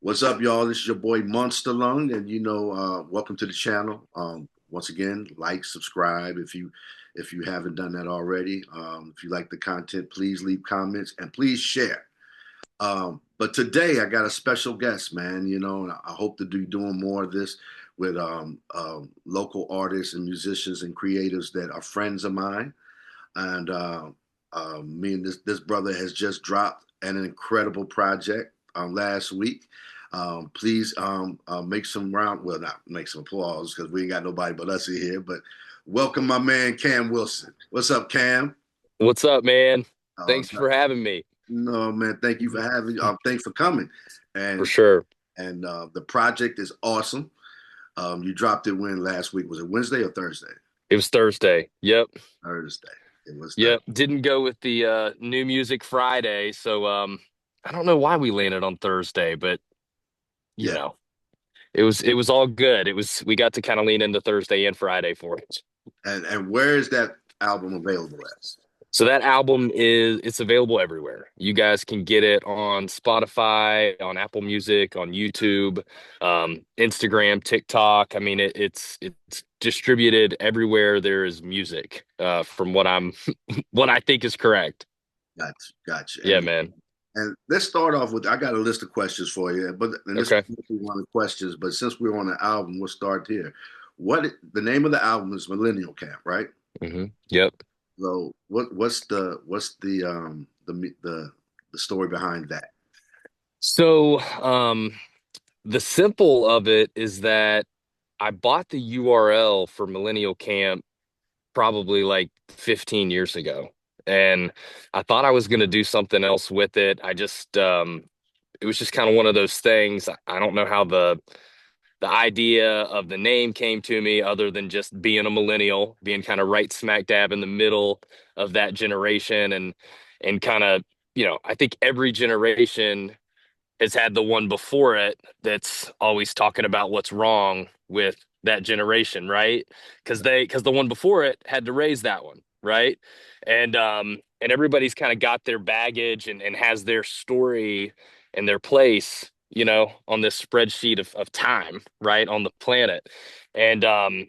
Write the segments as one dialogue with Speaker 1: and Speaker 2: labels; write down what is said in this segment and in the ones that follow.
Speaker 1: What's up, y'all? This is your boy Monster Lung, and welcome to the channel. Once again, like, subscribe if you haven't done that already. If you like the content, please leave comments and please share. But today I got a special guest, man. And I hope to be doing more of this with local artists and musicians and creatives that are friends of mine. And me and this brother has just dropped an incredible project last week. Please make some round, well, not make some applause because we ain't got nobody but us in here. But welcome, my man Cam Wilson. What's up, Cam?
Speaker 2: What's up, man?
Speaker 1: Uh,
Speaker 2: Thanks for having me.
Speaker 1: no, man, thank you for having. Thanks for coming.
Speaker 2: For
Speaker 1: And
Speaker 2: sure.
Speaker 1: the project is awesome. You dropped it when last week? Was it Wednesday or Thursday?
Speaker 2: It was Thursday. Yep.
Speaker 1: Thursday. It was Thursday.
Speaker 2: Yep. Didn't go with the New Music Friday, so I don't know why we landed on Thursday, but you
Speaker 1: Yeah.
Speaker 2: know, it was all good. We got to kind of lean into Thursday and Friday for it.
Speaker 1: And where is that album available at?
Speaker 2: So that album it's available everywhere. You guys can get it on Spotify, on Apple Music, on YouTube, Instagram, TikTok. I mean, it's distributed everywhere there is music. From what I'm what I think is correct.
Speaker 1: Gotcha, gotcha.
Speaker 2: Yeah, man.
Speaker 1: And let's start off with I got a list of questions for you, but and this
Speaker 2: Okay.
Speaker 1: is one of the questions. But since we're on the album, we'll start here. What the name of the album is Millennial Camp, right?
Speaker 2: Yep.
Speaker 1: So what's the story behind that?
Speaker 2: So, the simple of it is that I bought the URL for Millennial Camp probably like 15 years ago. And I thought I was going to do something else with it. It was just kind of one of those things. I don't know how the idea of the name came to me other than just being a millennial, being kind of right smack dab in the middle of that generation and kind of, I think every generation has had the one before it that's always talking about what's wrong with that generation, right? Because the one before it had to raise that one, right? And everybody's kind of got their baggage and has their story and their place, on this spreadsheet of time, right, on the planet. And um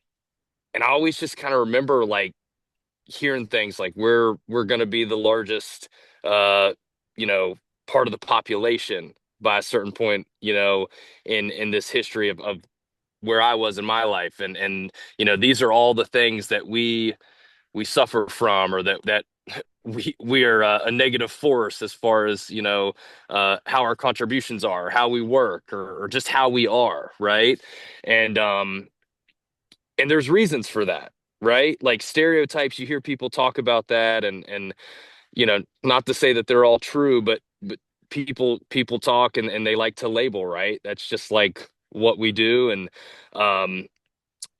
Speaker 2: and I always just kind of remember like hearing things like we're going to be the largest uh you know part of the population by a certain point, in this history of where I was in my life. And these are all the things that we suffer from, or that we are a negative force as far as how our contributions are, how we work, or just how we are, right? And um and there's reasons for that, right? Like stereotypes, you hear people talk about that, and not to say that they're all true, but people talk, and they like to label, right? That's just like what we do. And um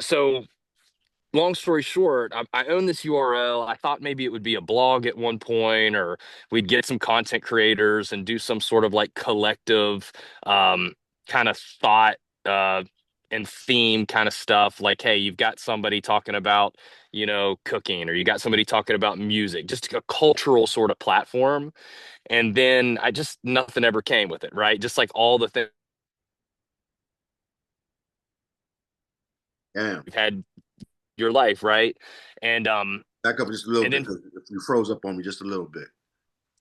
Speaker 2: so long story short, I own this URL. I thought maybe it would be a blog at one point, or we'd get some content creators and do some sort of like collective um, kind of thought uh, and theme kind of stuff. Like, hey, you've got somebody talking about, cooking, or you got somebody talking about music, just a cultural sort of platform. And then nothing ever came with it, right? Just like all the things
Speaker 1: Damn.
Speaker 2: you've had your life, right? And um,
Speaker 1: Back up just a little
Speaker 2: and
Speaker 1: bit
Speaker 2: then
Speaker 1: because you froze up on me just a little bit.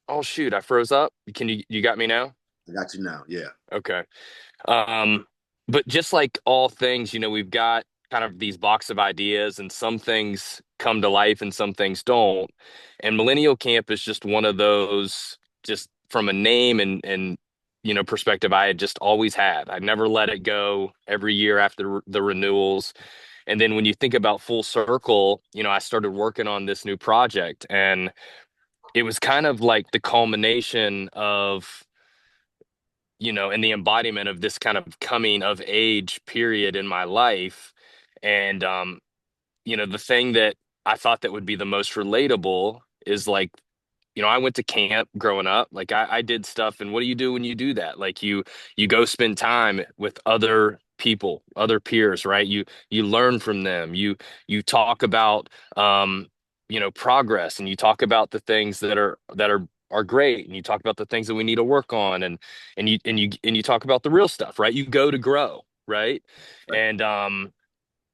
Speaker 2: Oh shoot, I froze up. You got me now?
Speaker 1: I got you now. Yeah.
Speaker 2: Okay. Um, but just like all things, we've got kind of these box of ideas, and some things come to life and some things don't. And Millennial Camp is just one of those, just from a name and perspective I had just always had. I never let it go every year after the renewals. And then when you think about full circle, I started working on this new project, and it was kind of like the culmination of, and the embodiment of this kind of coming of age period in my life. And the thing that I thought that would be the most relatable is like, I went to camp growing up. Like I did stuff, and what do you do when you do that? Like you go spend time with other people, other peers, right? You learn from them. You talk about progress, and you talk about the things that are are great, and you talk about the things that we need to work on, and you talk about the real stuff, right? You go to grow, right?
Speaker 1: Right.
Speaker 2: And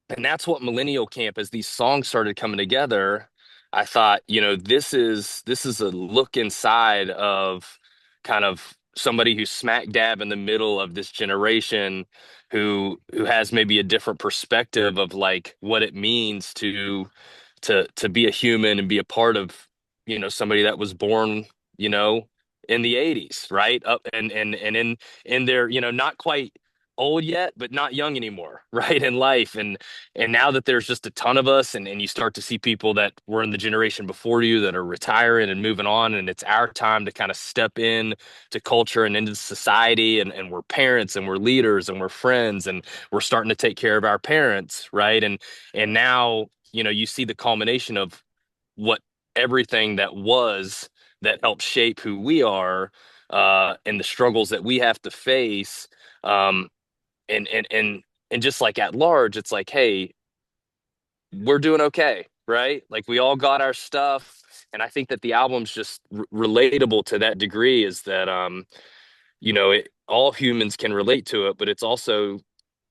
Speaker 2: and that's what Millennial Camp, as these songs started coming together, I thought, this is a look inside of kind of somebody who's smack dab in the middle of this generation, who has maybe a different perspective of like what it means to be a human and be a part of, somebody that was born, you know in the 80s, right? Up and in their, not quite old yet, but not young anymore, right? In life. And now that there's just a ton of us, and you start to see people that were in the generation before you that are retiring and moving on, and it's our time to kind of step in to culture and into society, and we're parents and we're leaders and we're friends, and we're starting to take care of our parents, right? And now, you see the culmination of what everything that was that helped shape who we are, and the struggles that we have to face. Um, and just like at large, it's like, hey, we're doing okay, right? Like we all got our stuff. And I think that the album's just relatable to that degree, is that all humans can relate to it, but it's also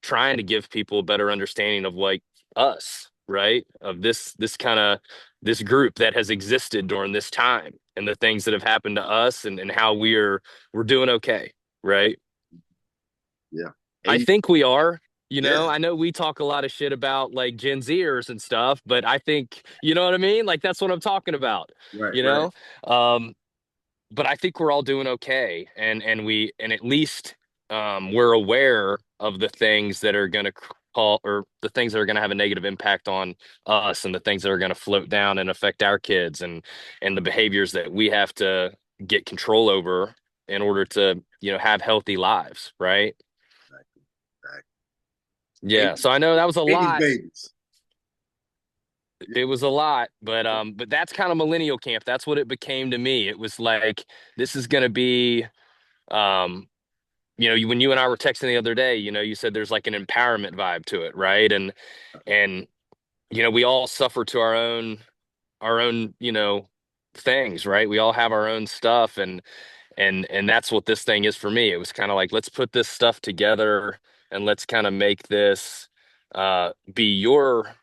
Speaker 2: trying to give people a better understanding of like us, right? Of this kind of this group that has existed during this time, and the things that have happened to us, and how we're doing okay, right?
Speaker 1: Yeah.
Speaker 2: I
Speaker 1: 80.
Speaker 2: think we are.
Speaker 1: Yeah.
Speaker 2: I know we talk a lot of shit about like Gen Zers and stuff, but I think, you know what I mean? Like that's what I'm talking about,
Speaker 1: Right.
Speaker 2: you
Speaker 1: Right.
Speaker 2: know? Um, but I think we're all doing okay. And at least we're aware of the things that are going to call, or the things that are going to have a negative impact on us, and the things that are going to float down and affect our kids, and the behaviors that we have to get control over in order to, have healthy lives, right?
Speaker 1: Right. Right.
Speaker 2: Yeah,
Speaker 1: 80,
Speaker 2: so I know that was a
Speaker 1: 80's
Speaker 2: lot.
Speaker 1: babies. Yeah.
Speaker 2: It was a lot, but that's kind of millennial camp. That's what it became to me. It was like, this is going to be, um, when you and I were texting the other day, you said there's like an empowerment vibe to it, right? And we all suffer to our own things, right? We all have our own stuff, and that's what this thing is for me. It was kind of like, let's put this stuff together, and let's kind of make this be your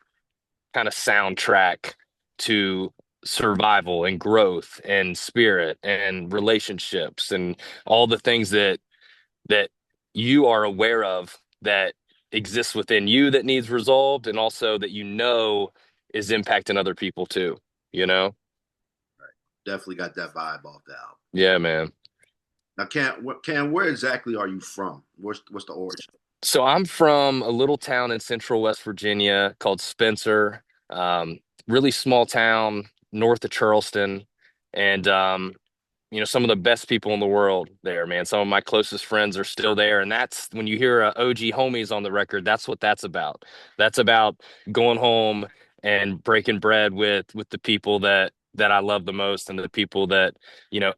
Speaker 2: kind of soundtrack to survival and growth and spirit and relationships, and all the things that you are aware of that exists within you that needs resolved, and also that is impacting other people too, you know?
Speaker 1: Definitely got that vibe off the album.
Speaker 2: Yeah, man.
Speaker 1: Now, Cam, where exactly are you from? What's the origin?
Speaker 2: So I'm from a little town in central West Virginia called Spencer. Um, really small town north of Charleston. And some of the best people in the world there, man. Some of my closest friends are still there, and that's when you hear OG homies on the record. That's what that's about. That's about going home and breaking bread with the people that I love the most, and the people that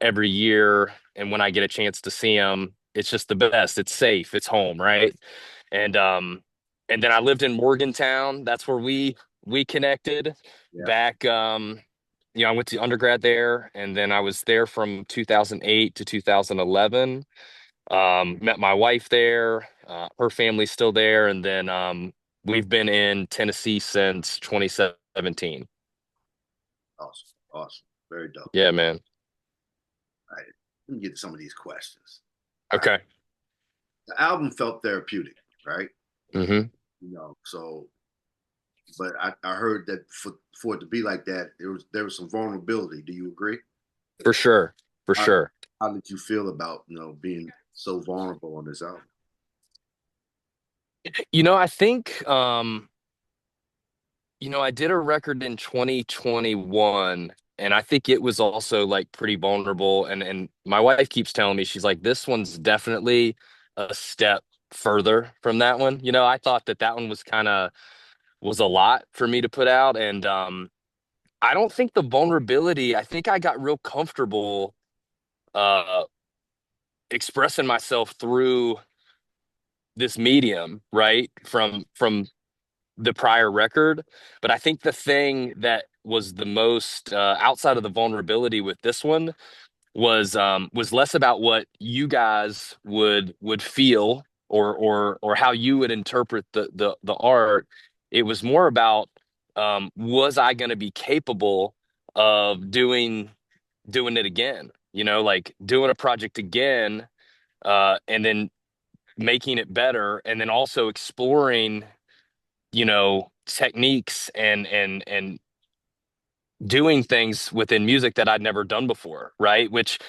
Speaker 2: every year, and when I get a chance to see them, it's just the best. It's safe. It's home, right? And and then I lived in Morgantown. That's where we connected
Speaker 1: Yeah.
Speaker 2: back. I went to undergrad there, and then I was there from 2008 to 2011. Met my wife there. Her family's still there, and then we've been in Tennessee since 2017.
Speaker 1: Awesome. Awesome. Very dope.
Speaker 2: Yeah, man.
Speaker 1: All right. Let me get to some of these questions. All right.
Speaker 2: Okay.
Speaker 1: The album felt therapeutic, right?
Speaker 2: Hmm.
Speaker 1: So but I heard that for it to be like that, there was some vulnerability. Do you agree?
Speaker 2: For sure. For
Speaker 1: How,
Speaker 2: sure.
Speaker 1: how did you feel about being so vulnerable on this album?
Speaker 2: I think I did a record in 2021, and I think it was also like pretty vulnerable. And my wife keeps telling me, she's like, this one's definitely a step further from that one. I thought that one was a lot for me to put out. And I don't think the vulnerability, I think I got real comfortable uh expressing myself through this medium, right? From the prior record. But I think the thing that was the most outside of the vulnerability with this one was less about what you guys would feel or how you would interpret the art. It was more about was I going to be capable of doing it again? You know, like doing a project again, and then making it better, and then also exploring, techniques and doing things within music that I'd never done before, right? Which,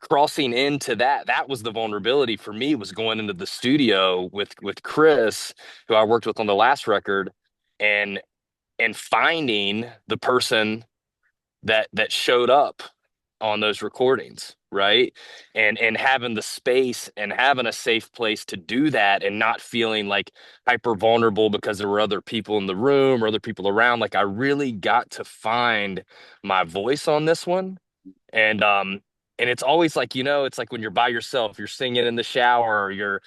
Speaker 2: crossing into that was the vulnerability for me, was going into the studio with Chris, who I worked with on the last record, and finding the person that showed up on those recordings, right? And having the space and having a safe place to do that, and not feeling like hyper vulnerable because there were other people in the room or other people around. Like, I really got to find my voice on this one. And it's always like, it's like when you're by yourself, you're singing in the shower, or you're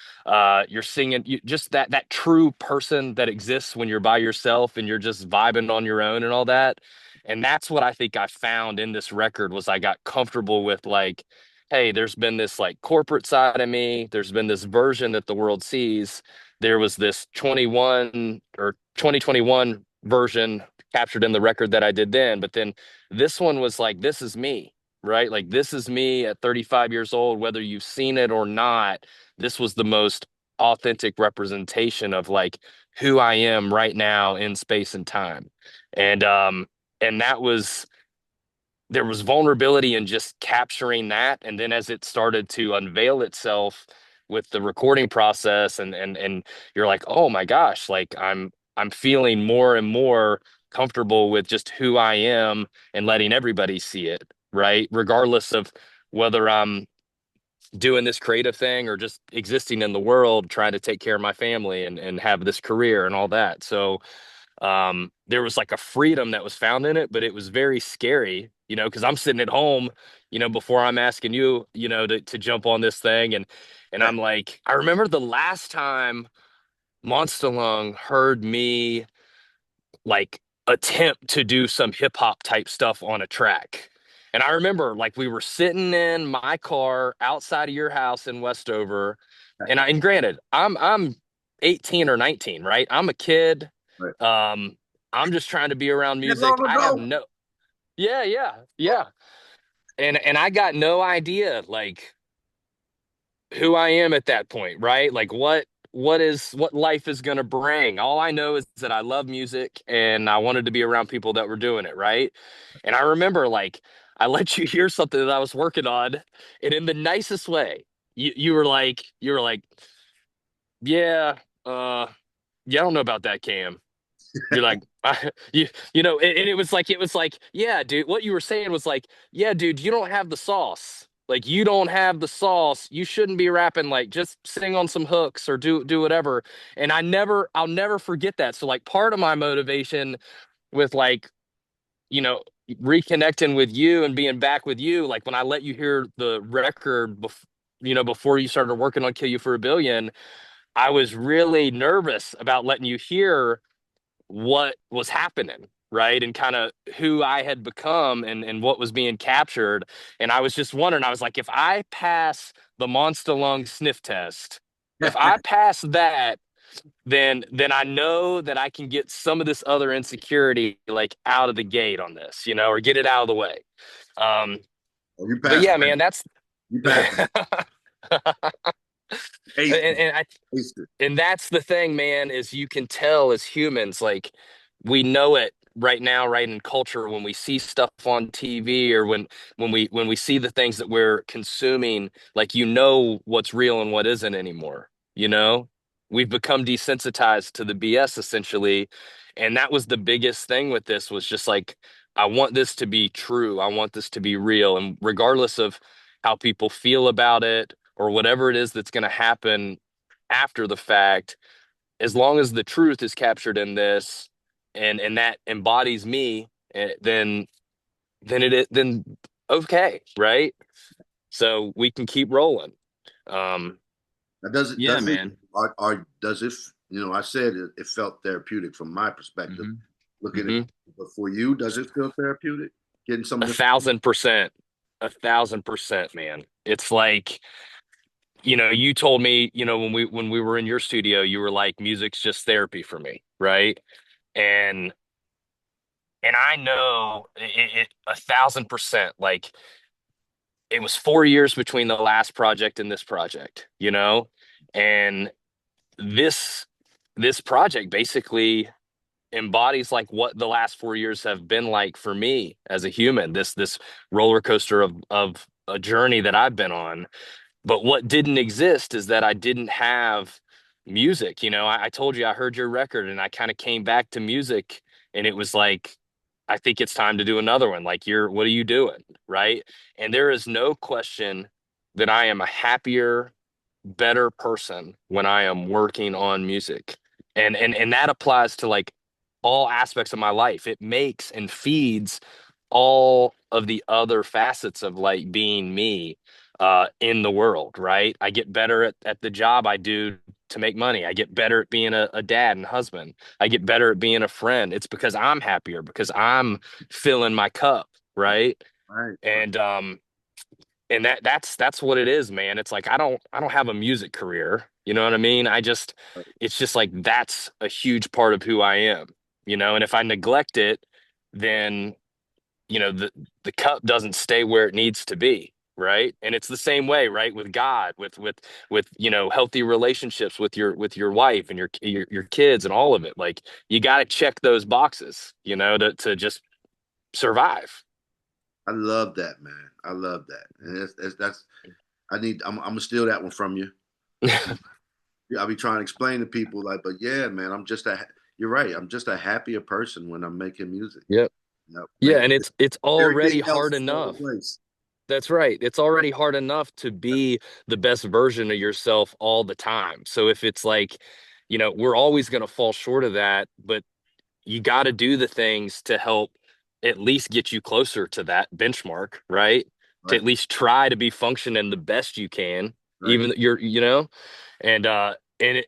Speaker 2: singing, just that true person that exists when you're by yourself and you're just vibing on your own and all that. And that's what I think I found in this record, was I got comfortable with, like, hey, there's been this like corporate side of me, there's been this version that the world sees, there was this 21 or 2021 version captured in the record that I did then, but then this one was like, this is me, right? Like, this is me at 35 years old, whether you've seen it or not. This was the most authentic representation of like who I am right now in space and time. And that was, there was vulnerability in just capturing that. And then as it started to unveil itself with the recording process, and you're like, oh my gosh, like I'm feeling more and more comfortable with just who I am and letting everybody see it, right? Regardless of whether I'm doing this creative thing or just existing in the world, trying to take care of my family and have this career and all that. So there was like a freedom that was found in it, but it was very scary, because I'm sitting at home, before I'm asking you, to jump on this thing. And I'm like, I remember the last time Monster Lung heard me like attempt to do some hip hop type stuff on a track. And I remember, like, we were sitting in my car outside of your house in Westover. And granted, I'm 18 or 19, right? I'm a kid.
Speaker 1: Right.
Speaker 2: Um, I'm just trying to be around
Speaker 1: That
Speaker 2: music.
Speaker 1: long
Speaker 2: I have
Speaker 1: ago.
Speaker 2: no, yeah, yeah, yeah. And I got no idea like who I am at that point, right? Like, what life is going to bring. All I know is that I love music and I wanted to be around people that were doing it, right? And I remember, like, I let you hear something that I was working on, and in the nicest way, you were like, yeah, yeah, I don't know about that, Cam. You're like, and it was like, yeah, dude, what you were saying was like, yeah, dude, you don't have the sauce. Like, you don't have the sauce. You shouldn't be rapping. Like, just sing on some hooks or do whatever. And I'll never forget that. So, like, part of my motivation with, like, you know, reconnecting with you and being back with you, like when I let you hear the record, before you started working on Kill You for a Billion, I was really nervous about letting you hear what was happening, right? And kind of who I had become, and what was being captured. And I was just wondering, I was like, if I pass the Monster Lung sniff test, if I pass that, then I know that I can get some of this other insecurity like out of the gate on this, or get it out of the way. Um,
Speaker 1: Oh, you
Speaker 2: but
Speaker 1: passed.
Speaker 2: yeah, man, that's
Speaker 1: You passed.
Speaker 2: and,
Speaker 1: Aced it.
Speaker 2: and I
Speaker 1: Aced it.
Speaker 2: and that's the thing, man, is you can tell as humans, like, we know it right now, right, in culture, when we see stuff on TV, or when we see the things that we're consuming, like, what's real and what isn't anymore. We've become desensitized to the BS, essentially. And that was the biggest thing with this, was just like, I want this to be true, I want this to be real, and regardless of how people feel about it or whatever it is that's going to happen after the fact, as long as the truth is captured in this, and that embodies me, then okay, right? So we can keep rolling. um
Speaker 1: Now, does it?
Speaker 2: yeah,
Speaker 1: Does it?
Speaker 2: man.
Speaker 1: Does it? I said it felt therapeutic from my perspective.
Speaker 2: Hmm.
Speaker 1: Looking at,
Speaker 2: Hmm.
Speaker 1: but for you, does it feel therapeutic? Getting some
Speaker 2: a
Speaker 1: of this.
Speaker 2: thousand percent 1,000%, man. It's like, you told me, when we were in your studio, you were like, music's just therapy for me, right? And I know it 1,000%. Like, it was 4 years between the last project and this project, and this this project basically embodies like what the last 4 years have been like for me as a human. This roller coaster of a journey that I've been on. But what didn't exist is that I didn't have music. I told you I heard your record and I kind of came back to music, and it was like, I think it's time to do another one. Like, what are you doing? Right. And there is no question that I am a happier, better person when I am working on music. And that applies to like all aspects of my life. It makes and feeds all of the other facets of like being me in the world, right? I get better at the job I do to make money. I get better at being a dad and husband. I get better at being a friend. It's because I'm happier, because I'm filling my cup, right?
Speaker 1: Right, right,
Speaker 2: And that's what it is, man. It's like I don't have a music career. You know what I mean? It's just like that's a huge part of who I am, and if I neglect it, then the cup doesn't stay where it needs to be, right? And it's the same way, right, with God, with healthy relationships with your wife and your kids and all of it. Like, you got to check those boxes, to just survive.
Speaker 1: I love that, man. I love that, and that's I need. I'm gonna steal that one from you. I'll be trying to explain to people like, but yeah, man, You're right. I'm just a happier person when I'm making music.
Speaker 2: Yep. Yeah,
Speaker 1: Make
Speaker 2: and it's
Speaker 1: everything
Speaker 2: already
Speaker 1: else
Speaker 2: hard
Speaker 1: fall in
Speaker 2: enough.
Speaker 1: place.
Speaker 2: That's right. It's already hard enough to be the best version of yourself all the time. So if it's like, we're always going to fall short of that, but you got to do the things to help at least get you closer to that benchmark, right? To
Speaker 1: Right,
Speaker 2: at least try to be functioning the best you can,
Speaker 1: right.
Speaker 2: even and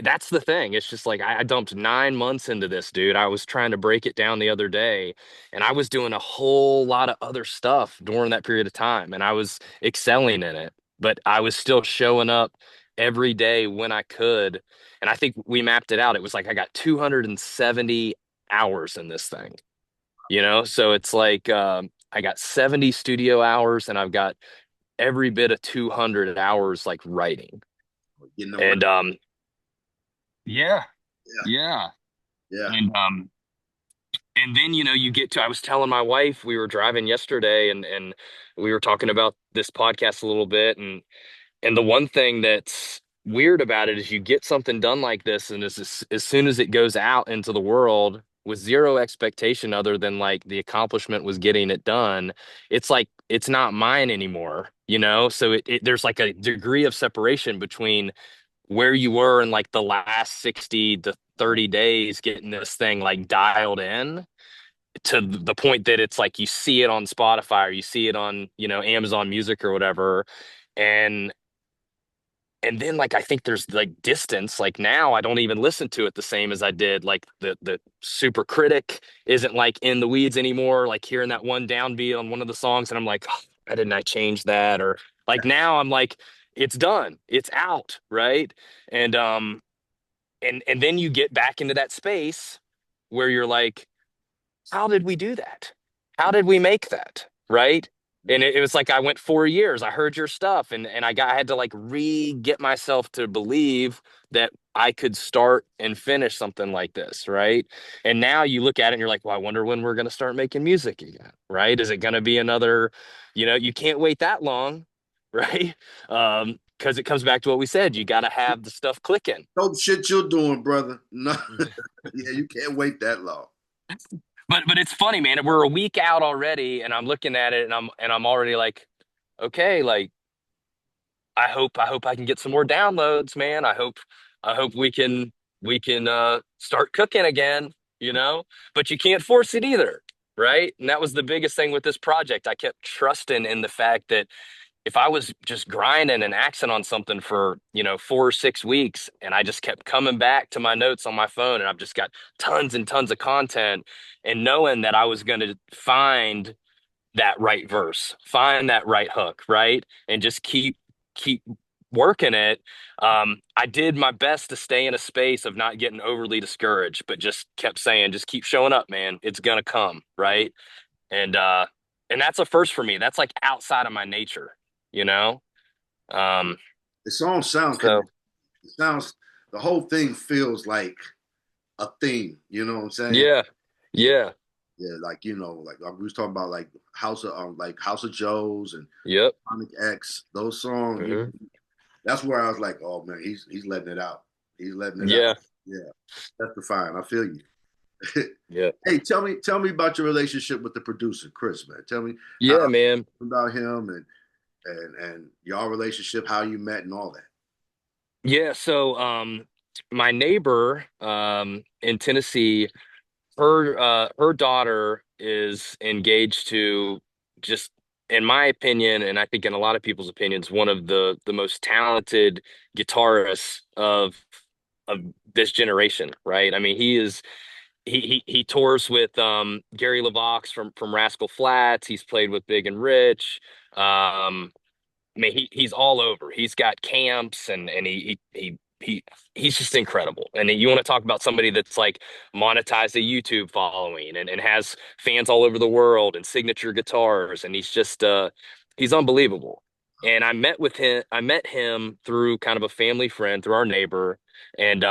Speaker 2: that's the thing. It's just like I dumped 9 months into this, dude. I was trying to break it down the other day, and I was doing a whole lot of other stuff during that period of time, and I was excelling in it, but I was still showing up every day when I could. And I think we mapped it out. It was like I got 270 hours in this thing, So it's like I got 70 studio hours, and I've got every bit of 200 hours like writing.
Speaker 1: Getting around.
Speaker 2: And yeah,
Speaker 1: Yeah,
Speaker 2: yeah.
Speaker 1: yeah.
Speaker 2: And then you get to, I was telling my wife, we were driving yesterday, and we were talking about this podcast a little bit, and the one thing that's weird about it is you get something done like this, and as soon as it goes out into the world with zero expectation other than like the accomplishment was getting it done, it's like it's not mine anymore, so there's like a degree of separation between where you were in like the last 60 to 30 days getting this thing like dialed in to the point that it's like you see it on Spotify or you see it on, Amazon Music or whatever. And then like I think there's like distance. Like, now I don't even listen to it the same as I did. Like, the super critic isn't like in the weeds anymore. Like, hearing that one downbeat on one of the songs, and I'm like, oh, why didn't I change that? Or like, now I'm like, it's done, it's out, right? And and then you get back into that space where you're like, how did we do that? How did we make that? Right. And it was like I went 4 years. I heard your stuff, and I had to like get myself to believe that I could start and finish something like this, right? And now you look at it and you're like, well, I wonder when we're gonna start making music again, right? Is it gonna be another, you can't wait that long, right? Because it comes back to what we said. You gotta have the stuff clicking.
Speaker 1: Dope shit you're doing, brother. No, yeah, you can't wait that long.
Speaker 2: But it's funny, man. We're a week out already, and I'm looking at it, and I'm already like, okay, like I hope I can get some more downloads, man. I hope we can start cooking again, But you can't force it either, right? And that was the biggest thing with this project. I kept trusting in the fact that if I was just grinding and axing on something for, 4 or 6 weeks, and I just kept coming back to my notes on my phone, and I've just got tons and tons of content, and knowing that I was going to find that right verse, find that right hook, right? And just keep working it. I did my best to stay in a space of not getting overly discouraged, but just kept saying, just keep showing up, man. It's gonna come, right? And uh and that's a first for me. That's like outside of my nature, you know? Um
Speaker 1: The song sound
Speaker 2: so
Speaker 1: connected. It sounds the whole thing feels like a theme. You know what I'm saying?
Speaker 2: yeah.
Speaker 1: So
Speaker 2: Yeah.
Speaker 1: yeah, like we was talking about like House of Joe's and
Speaker 2: Yep.
Speaker 1: Sonic X. Those songs.
Speaker 2: Hmm.
Speaker 1: That's where I was like, oh man, he's letting it out. He's letting it out.
Speaker 2: Yeah.
Speaker 1: Yeah, that's the fine. I feel you.
Speaker 2: Yeah.
Speaker 1: Hey, tell me about your relationship with the producer, Chris, man. Tell me how
Speaker 2: Yeah, man.
Speaker 1: about him and y'all relationship, how you met and all that.
Speaker 2: Yeah, so my neighbor in Tennessee, her daughter is engaged to, just in my opinion, and I think in a lot of people's opinions, one of the most talented guitarists of this generation, right? I mean, he tours with Gary LeVox from Rascal Flatts. He's played with Big and Rich. I mean, he's all over. He's got camps, and he's just incredible. And you want to talk about somebody that's like monetized a YouTube following and has fans all over the world and signature guitars, and he's unbelievable. And I met him through kind of a family friend, through our neighbor, and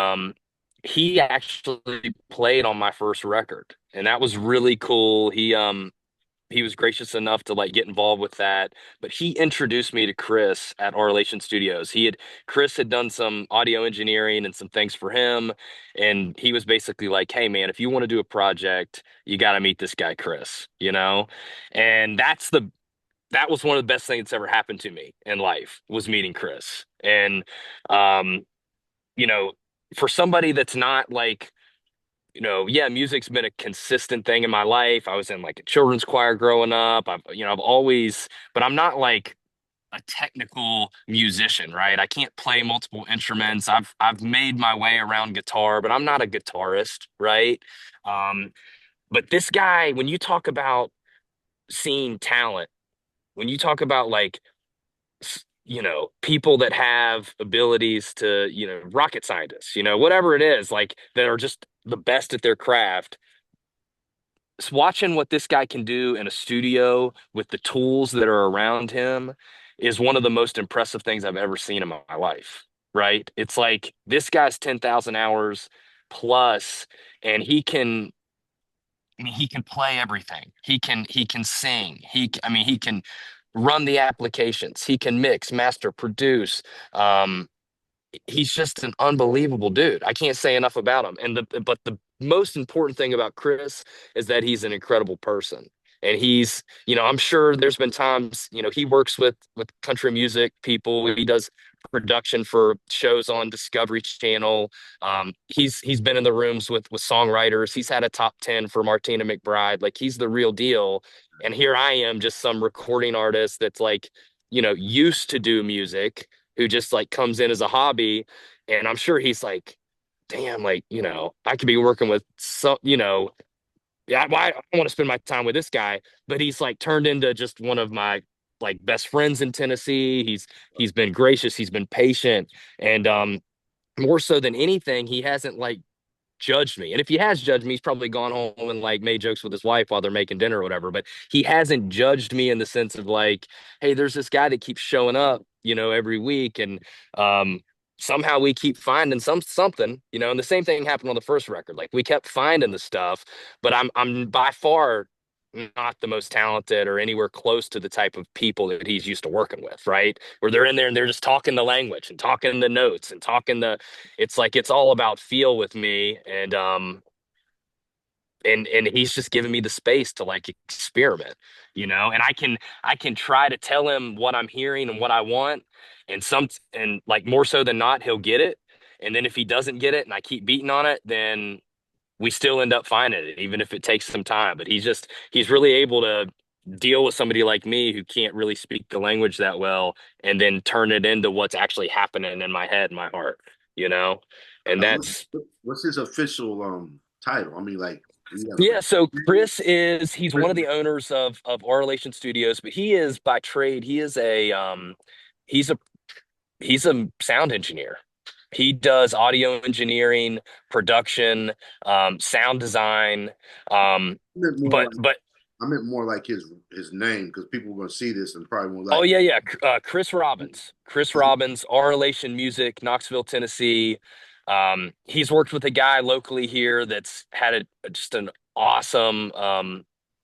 Speaker 2: he actually played on my first record, and that was really cool. He was gracious enough to like get involved with that, but he introduced me to Chris at Our Relation Studios. Chris had done some audio engineering and some things for him, and he was basically like, hey man, if you want to do a project, you got to meet this guy Chris, you know? And that was one of the best things that's ever happened to me in life, was meeting Chris. And um you know, for somebody that's not like, yeah, music's been a consistent thing in my life. I was in like a children's choir growing up. I've always, but I'm not like a technical musician, right? I can't play multiple instruments. I've made my way around guitar, but I'm not a guitarist, right? Um, but this guy, when you talk about seeing talent, when you talk about like, people that have abilities to, rocket scientists, whatever it is, like that are just the best at their craft, watching what this guy can do in a studio with the tools that are around him is one of the most impressive things I've ever seen in my life, right? It's like this guy's 10,000 hours plus, and I mean, he can play everything. He can sing. He can run the applications. He can mix, master, produce. Um, he's just an unbelievable dude. I can't say enough about him. But the most important thing about Chris is that he's an incredible person. And I'm sure there's been times, he works with country music people. He does production for shows on Discovery Channel. He's been in the rooms with songwriters. He's had a top 10 for Martina McBride. Like he's the real deal. And here I am, just some recording artist that's like, used to do music, who just like comes in as a hobby. And I'm sure he's like, damn, like, I could be working with some, yeah, I don't want to spend my time with this guy, but he's like turned into just one of my like best friends in Tennessee. He's been gracious, he's been patient, and more so than anything, he hasn't like judged me. And if he has judged me, he's probably gone home and like made jokes with his wife while they're making dinner or whatever. But he hasn't judged me in the sense of like, hey, there's this guy that keeps showing up, every week, and um, somehow we keep finding something, And the same thing happened on the first record. Like we kept finding the stuff, but I'm by far not the most talented or anywhere close to the type of people that he's used to working with, right? Where they're in there and they're just talking the language and talking the notes and talking it's like it's all about feel with me, and he's just giving me the space to like experiment, and I can try to tell him what I'm hearing and what I want, and like more so than not he'll get it. And then if he doesn't get it and I keep beating on it, then we still end up finding it, even if it takes some time. But he's really able to deal with somebody like me who can't really speak the language that well, and then turn it into what's actually happening in my head, my heart, you know? And
Speaker 1: Uh, what,
Speaker 2: that's
Speaker 1: what's his official title? I mean, like You got
Speaker 2: Yeah, so
Speaker 1: Chris.
Speaker 2: he's
Speaker 1: Chris.
Speaker 2: one of the owners of Relation Studios, but he is by trade, he's a he's a sound engineer. He does audio engineering, production, sound design. Um,
Speaker 1: I meant more
Speaker 2: but
Speaker 1: like
Speaker 2: but
Speaker 1: I meant more like his name because people were going to see this and probably won't
Speaker 2: Oh
Speaker 1: like.
Speaker 2: yeah, yeah. Chris Robbins, Our Relation Music, Knoxville, Tennessee. He's worked with a guy locally here that's had just an awesome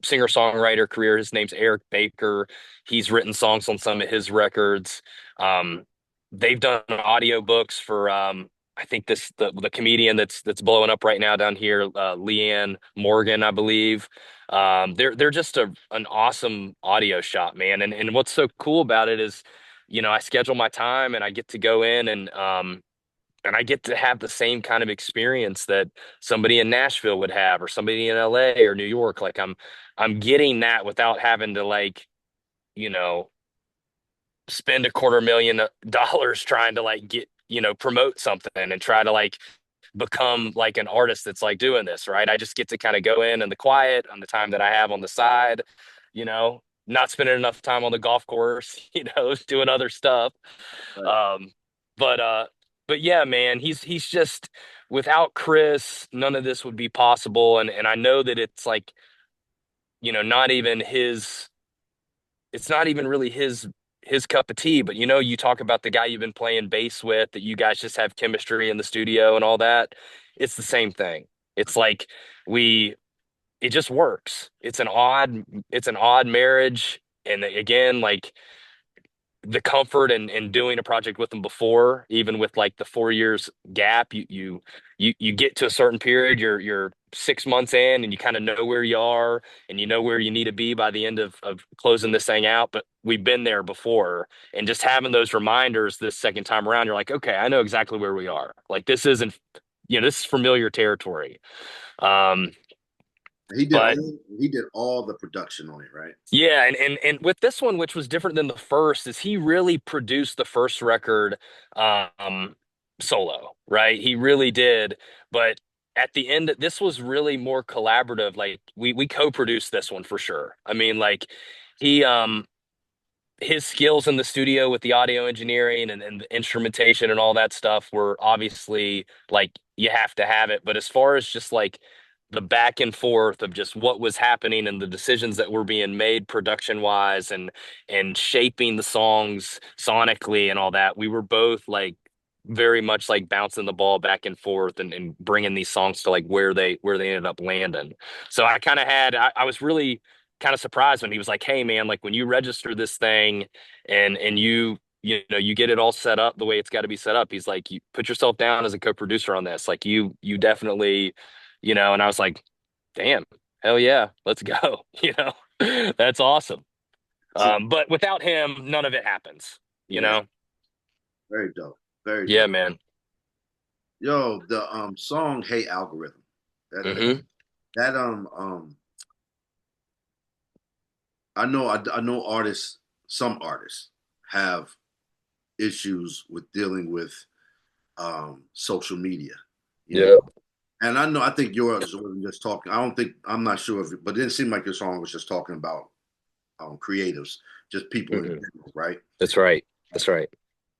Speaker 2: singer-songwriter career. His name's Eric Baker. He's written songs on some of his records. Um, they've done audiobooks for I think the comedian that's blowing up right now down here, Leanne Morgan, I believe. They're just an awesome audio shop, man. And what's so cool about it is, I schedule my time and I get to go in and I get to have the same kind of experience that somebody in Nashville would have or somebody in LA or New York. Like I'm getting that without having to you know, spend $250,000 trying to get, promote something and try to become like an artist that's doing this, right? I just get to kind of go in the quiet on the time that I have on the side, not spending enough time on the golf course, doing other stuff.
Speaker 1: Right.
Speaker 2: Um, but uh, but yeah, man, he's just without Chris, none of this would be possible. And I know that it's not even his it's not even really his cup of tea, but you talk about the guy you've been playing bass with, that you guys just have chemistry in the studio and all that. It's the same thing. It's like we it just works. It's an odd marriage. And again, the comfort and doing a project with them before, even with the 4 years gap, you get to a certain period, you're 6 months in and you kind of know where you are and you know where you need to be by the end of closing this thing out. But we've been there before, and just having those reminders this second time around, you're like, okay, I know exactly where we are. Like this is familiar territory. Um, but
Speaker 1: He did all the production on it, right?
Speaker 2: Yeah, and with this one, which was different than the first, is he really produced the first record um solo, right? He really did. But at the end, this was really more collaborative. Like we co-produced this one for sure. I mean, he his skills in the studio with the audio engineering and the instrumentation and all that stuff were obviously you have to have it. But as far as just the back and forth of just what was happening and the decisions that were being made production wise and shaping the songs sonically and all that, we were both very much bouncing the ball back and forth and bringing these songs to where they ended up landing. So I was really kind of surprised when he was like, "Hey, man, like when you register this thing and you get it all set up the way it's got to be set up." He's like, "You put yourself down as a co-producer on this. Like you definitely." And I was like, "Damn, hell yeah, let's go." That's awesome.
Speaker 1: So,
Speaker 2: But without him, none of it happens. You
Speaker 1: yeah,
Speaker 2: know?
Speaker 1: very dope, very
Speaker 2: Yeah,
Speaker 1: dope.
Speaker 2: man.
Speaker 1: Yo, the song "Hey Algorithm," that
Speaker 2: Hmm.
Speaker 1: that I know artists. Some artists have issues with dealing with social media, you know.
Speaker 2: Yeah.
Speaker 1: And I think yours wasn't just talking. I'm not sure if, but it didn't seem like your song was just talking about creatives, just people in
Speaker 2: Hmm.
Speaker 1: general, right?
Speaker 2: That's right. That's right.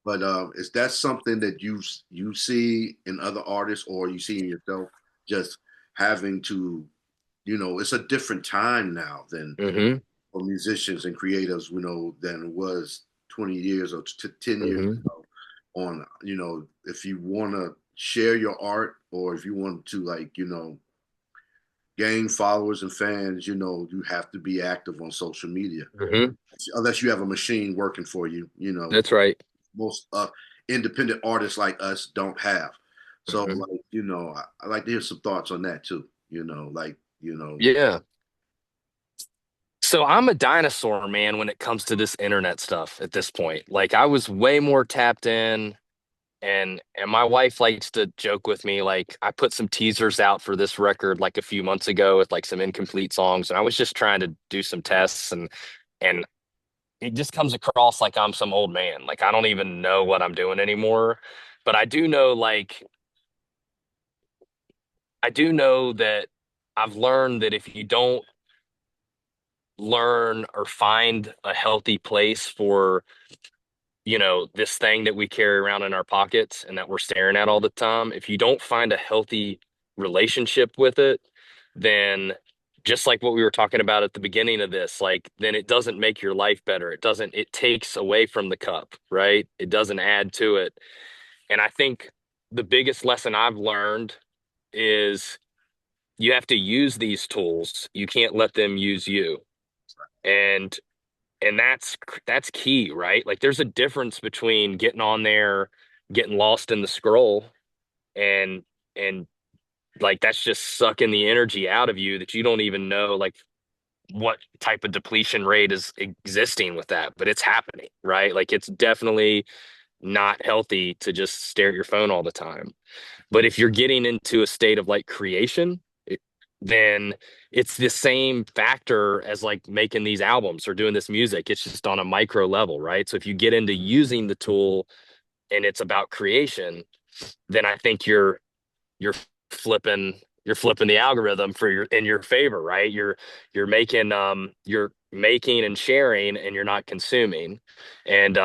Speaker 1: But is that something that you see in other artists, or you see in yourself, just having to, it's a different time now than
Speaker 2: Hmm.
Speaker 1: for musicians and creatives, than it was 20 years or 10 years
Speaker 2: Hmm.
Speaker 1: ago. On, if you want to share your art, or if you want to, gain followers and fans, you have to be active on social media,
Speaker 2: Hmm.
Speaker 1: unless you have a machine working for you.
Speaker 2: That's right.
Speaker 1: Most independent artists like us don't have. So,
Speaker 2: Hmm.
Speaker 1: I like to hear some thoughts on that too.
Speaker 2: Yeah. So I'm a dinosaur, man, when it comes to this internet stuff at this point. Like I was way more tapped in. And my wife likes to joke with me, like I put some teasers out for this record like a few months ago with some incomplete songs, and I was just trying to do some tests, and it just comes across like I'm some old man. Like I don't even know what I'm doing anymore. But I do know that I've learned that if you don't learn or find a healthy place for, this thing that we carry around in our pockets and that we're staring at all the time, if you don't find a healthy relationship with it, then just like what we were talking about at the beginning of this, like then it doesn't make your life better. It takes away from the cup, right? It doesn't add to it. And I think the biggest lesson I've learned is you have to use these tools. You can't let them use you. And that's key, right? Like there's a difference between getting on there, getting lost in the scroll and and like that's just sucking the energy out of you that you don't even know like what type of depletion rate is existing with that, but it's happening, right? Like it's definitely not healthy to just stare at your phone all the time. But if you're getting into a state of like creation, then it's the same factor as like making these albums or doing this music. It's just on a micro level, right? So if you get into using the tool and it's about creation, then I think you're flipping you're flipping the algorithm for your in your favor, right? You're making and sharing and you're not consuming. And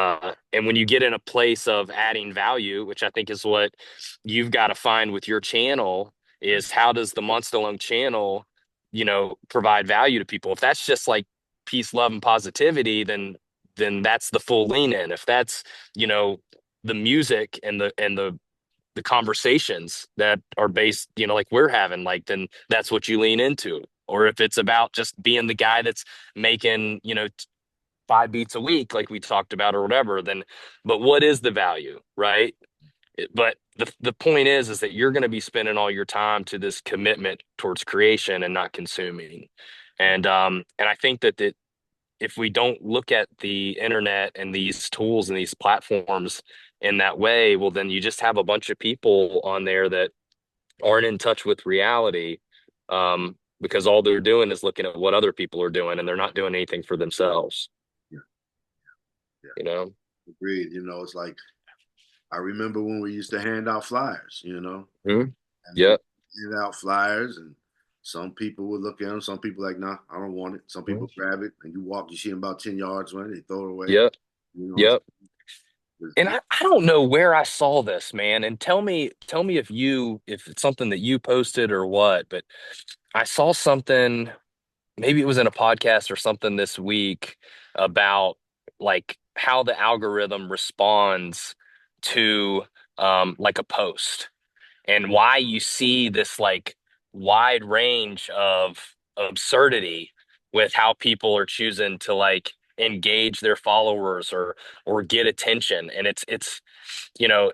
Speaker 2: when you get in a place of adding value, which I think is what you've got to find with your channel, is how does the Monster Lung channel, provide value to people? If that's just like peace, love, and positivity, then that's the full lean in. If that's, you know, the music and the conversations that are based, like we're having, like then that's what you lean into. Or if it's about just being the guy that's making, 5 beats a week, like we talked about, or whatever, then, but what is the value, right? But the point is that you're going to be spending all your time to this commitment towards creation and not consuming. And I think that if we don't look at the internet and these tools and these platforms in that way, well, then you just have a bunch of people on there that aren't in touch with reality, because all they're doing is looking at what other people are doing and they're not doing anything for themselves,
Speaker 1: Yeah, yeah,
Speaker 2: you know?
Speaker 1: agreed. It's like I remember when we used to hand out flyers,
Speaker 2: Mhm.
Speaker 1: and we
Speaker 2: Yep.
Speaker 1: hand out flyers, and some people would look at them. Some people like, nah, I don't want it. Some people grab it, and you see them about 10 yards away, they throw it away.
Speaker 2: Yep.
Speaker 1: It's,
Speaker 2: Yep. And
Speaker 1: yeah,
Speaker 2: I don't know where I saw this, man. And tell me if it's something that you posted or what, but I saw something, maybe it was in a podcast or something this week about like how the algorithm responds to like a post and why you see this like wide range of absurdity with how people are choosing to like engage their followers or get attention. And it's you know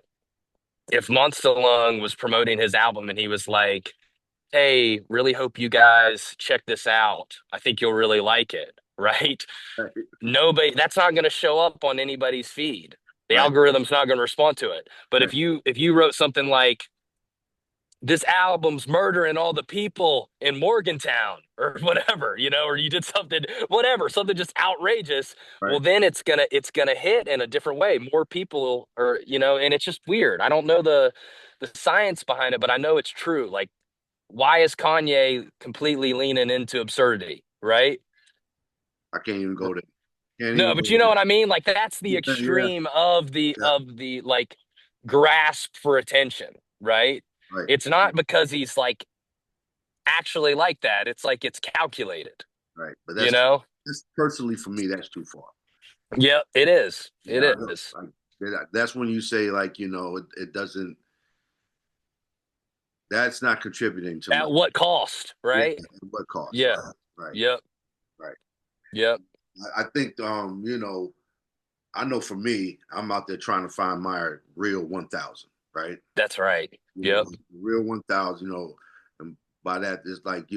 Speaker 2: if Monster Lung was promoting his album and he was like, hey, really hope you guys check this out. I think you'll really like it, right?
Speaker 1: right,
Speaker 2: Nobody, that's not going to show up on anybody's feed. The
Speaker 1: right,
Speaker 2: algorithm's not going to respond to it. But
Speaker 1: right.
Speaker 2: if you wrote something like this album's murdering all the people in Morgantown or whatever, or you did something, whatever, something just outrageous,
Speaker 1: Right.
Speaker 2: well then it's gonna hit in a different way. More people are, and it's just weird. I don't know the science behind it, but I know it's true. Like, why is Kanye completely leaning into absurdity, right?
Speaker 1: I can't even go there. Can't
Speaker 2: No,
Speaker 1: even
Speaker 2: but
Speaker 1: go
Speaker 2: you know
Speaker 1: there.
Speaker 2: what I mean? Like that's the
Speaker 1: Yeah,
Speaker 2: extreme of the
Speaker 1: yeah,
Speaker 2: of the like grasp for attention, right?
Speaker 1: right,
Speaker 2: It's not because he's like actually like that. It's like it's calculated,
Speaker 1: right. But
Speaker 2: you know?
Speaker 1: that's personally for me, that's too far.
Speaker 2: Yep, it is.
Speaker 1: Yeah,
Speaker 2: It
Speaker 1: I know.
Speaker 2: is.
Speaker 1: Like that's when you say like it doesn't. That's not contributing to my.
Speaker 2: At what cost,
Speaker 1: Yeah,
Speaker 2: right?
Speaker 1: at what cost?
Speaker 2: Yeah.
Speaker 1: Right, right,
Speaker 2: Yep.
Speaker 1: right.
Speaker 2: Yep.
Speaker 1: I think I know for me, I'm out there trying to find my real 1,000, right?
Speaker 2: That's right. Yep.
Speaker 1: Real 1,000, and by that it's like,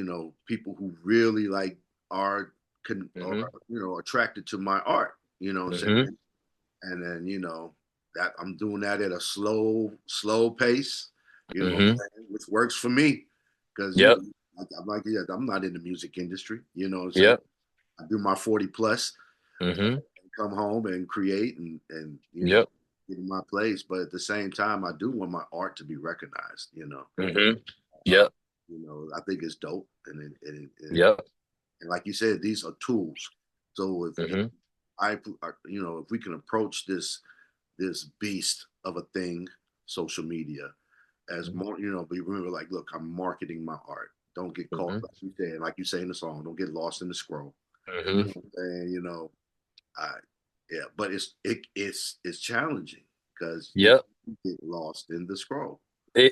Speaker 1: people who really like are are,
Speaker 2: Mm-hmm.
Speaker 1: attracted to my art, what I'm
Speaker 2: Mm-hmm.
Speaker 1: saying? And then, that I'm doing that at a slow pace, what I'm
Speaker 2: Mm-hmm.
Speaker 1: saying, which works for me because,
Speaker 2: Yep.
Speaker 1: I'm like, yeah, I'm not in the music industry, what I'm saying?
Speaker 2: Yep.
Speaker 1: I do my 40 plus
Speaker 2: Mm-hmm.
Speaker 1: come home and create and
Speaker 2: Yep.
Speaker 1: get in my place. But at the same time, I do want my art to be recognized.
Speaker 2: Mm-hmm.
Speaker 1: Uh,
Speaker 2: Yep.
Speaker 1: I think it's dope,
Speaker 2: Yep.
Speaker 1: and like you said, these are tools. So if
Speaker 2: Hmm.
Speaker 1: if we can approach this beast of a thing, social media, as more, but remember, like, look, I'm marketing my art. Don't get caught,
Speaker 2: Hmm.
Speaker 1: like you say in the song, don't get lost in the scroll. You
Speaker 2: Hmm.
Speaker 1: know what I'm saying? I yeah, but it's challenging because you
Speaker 2: Yep.
Speaker 1: get lost in the scroll.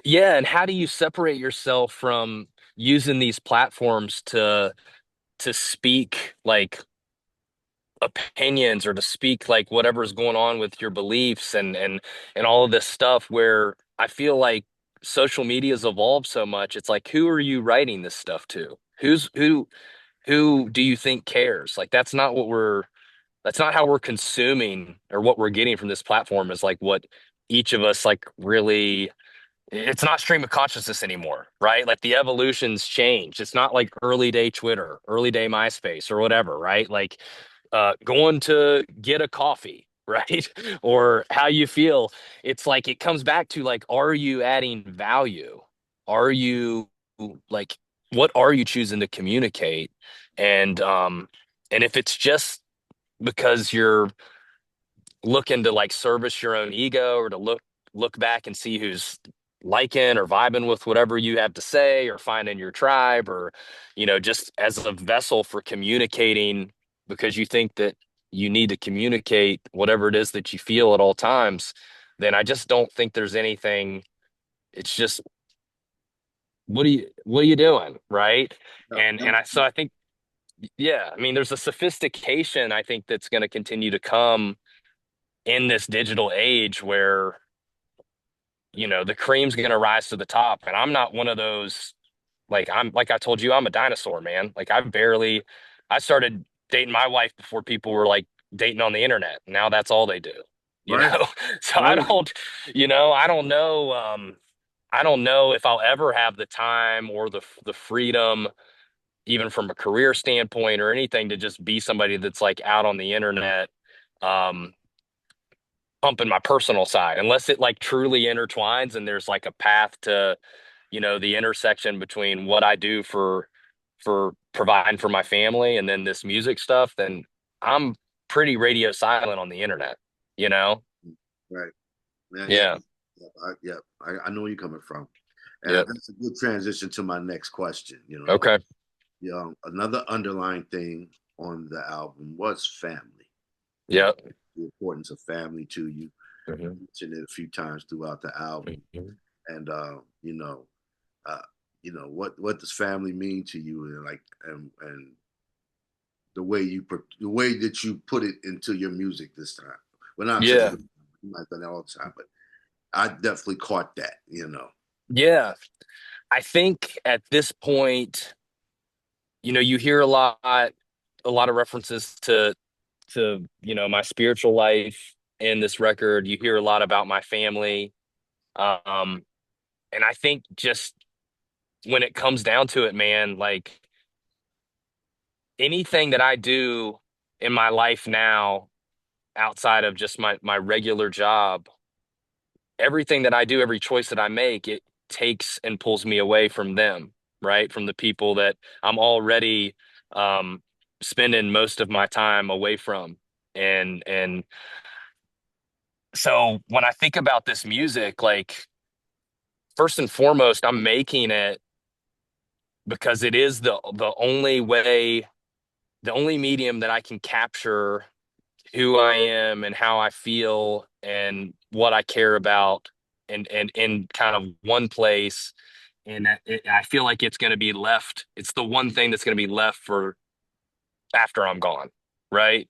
Speaker 2: Yeah, and how do you separate yourself from using these platforms to speak like opinions or to speak like whatever's going on with your beliefs and all of this stuff where I feel like social media's evolved so much. It's like who are you writing this stuff to? Who do you think cares? Like that's not how we're consuming or what we're getting from this platform is like what each of us like really it's not stream of consciousness anymore, right? Like the evolution's changed. It's not like early day Twitter, early day MySpace or whatever, right? Like going to get a coffee, right? Or how you feel. It's like it comes back to like, are you adding value? Are you like, what are you choosing to communicate? And if it's just because you're looking to like service your own ego or to look back and see who's liking or vibing with whatever you have to say or finding your tribe or just as a vessel for communicating because you think that you need to communicate whatever it is that you feel at all times, then I just don't think there's anything. It's just what are you doing, right?
Speaker 1: Yeah,
Speaker 2: And I think yeah, I mean there's a sophistication I think that's going to continue to come in this digital age where the cream's going to rise to the top. And I'm not one of those, like, I'm, like I told you, I'm a dinosaur, man. Like, I started dating my wife before people were like dating on the internet. Now that's all they do, you
Speaker 1: right,
Speaker 2: know? So
Speaker 1: right,
Speaker 2: I don't know if I'll ever have the time or the freedom, even from a career standpoint or anything, to just be somebody that's like out on the internet. Um, Pumping my personal side unless it like truly intertwines and there's like a path to the intersection between what I do for providing for my family and then this music stuff, then I'm pretty radio silent on the internet you know
Speaker 1: right. Yeah, yeah,
Speaker 2: yeah.
Speaker 1: I know where you're coming from, and
Speaker 2: Yep.
Speaker 1: that's a good transition to my next question.
Speaker 2: Okay.
Speaker 1: Another underlying thing on the album was family. You know,
Speaker 2: Yep.
Speaker 1: the importance of family to you.
Speaker 2: Hmm.
Speaker 1: You mentioned it a few times throughout the album,
Speaker 2: Hmm.
Speaker 1: and uh, what does family mean to you, and and the way that you put it into your music this time. Well, not saying
Speaker 2: Yeah.
Speaker 1: you might have done that all the time, but I definitely caught that.
Speaker 2: Yeah, I think at this point you hear a lot of references to my spiritual life in this record. You hear a lot about my family. um and I think just when it comes down to it, man, like anything that I do in my life now outside of just my regular job, everything that I do, every choice that I make, it takes and pulls me away from them, right? From the people that I'm already um spending most of my time away from. And so when I think about this music, like first and foremost, I'm making it because it is the only way, the only medium that I can capture who I am and how I feel and what I care about and in kind of one place. And I feel like it's going to be left. It's the one thing that's going to be left for after I'm gone, right?